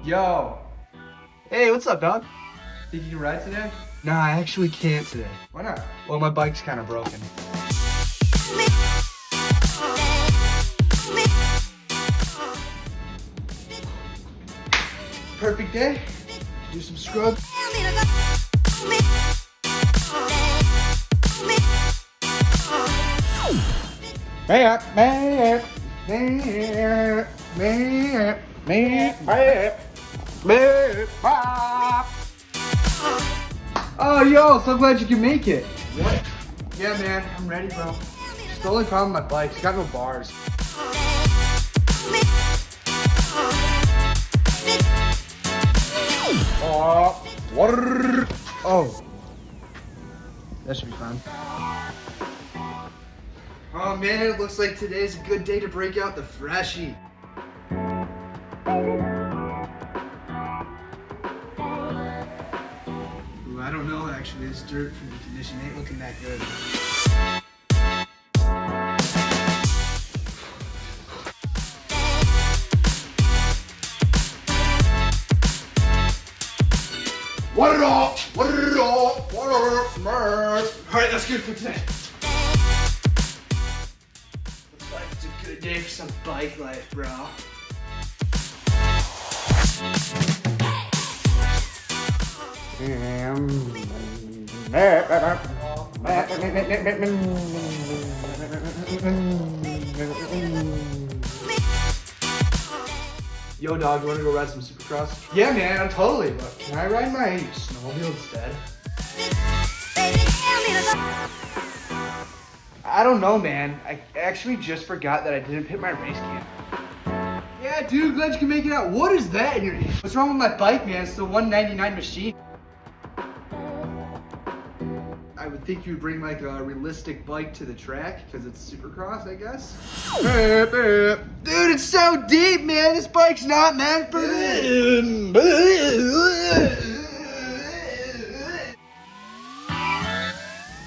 Yo. Hey, what's up, dog? Think you can ride today? Nah, I actually can't today. Why not? Well, my bike's kind of broken. Perfect day. Do some scrub. Oh, yo, so glad you can make it. What? Yeah, man, I'm ready, bro. Just the only problem with my bike, it's got no bars. Water. Oh. That should be fun. Oh man, it looks like today's a good day to break out the freshie. Ooh, I don't know actually, this dirt from the condition ain't looking that good. Water off! Water off! Water! Alright, that's good for today. Looks like it's a good day for some bike life, bro. Yo, dog, you wanna go ride some Supercross? Yeah, man, I'm totally. But can I ride my snowmobile instead? I don't know, man. I actually just forgot that I didn't put my race cam. Yeah, dude, glad you can make it out. What is that in your hand? What's wrong with my bike, man? It's the 199 machine. I would think you'd bring like a realistic bike to the track because it's Supercross, I guess. Dude, it's so deep, man. This bike's not meant for this.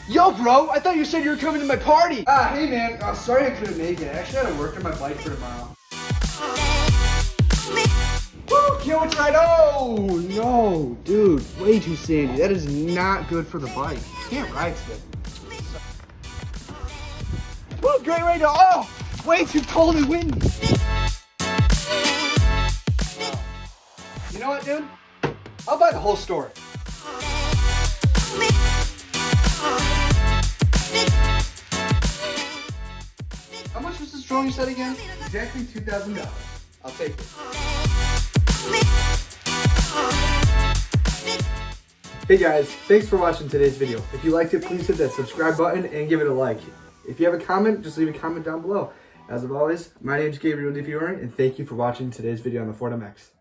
Yo, bro, I thought you said you were coming to my party. Hey, man. Oh, sorry I couldn't make it. I actually had to work on my bike for tomorrow. Woo, can't ride. Oh, no, dude. Way too sandy. That is not good for the bike. Can't ride today. Woo, great radio. Oh, way too cold and windy. You know what, dude? I'll buy the whole store. How much was this drone you said again? Exactly $2,000. I'll take it. Hey guys, thanks for watching today's video. If you liked it, please hit that subscribe button and give it a like. If you have a comment, just leave a comment down below. As always, my name is Gabriel DeFiore, and thank you for watching today's video on the Ford MX.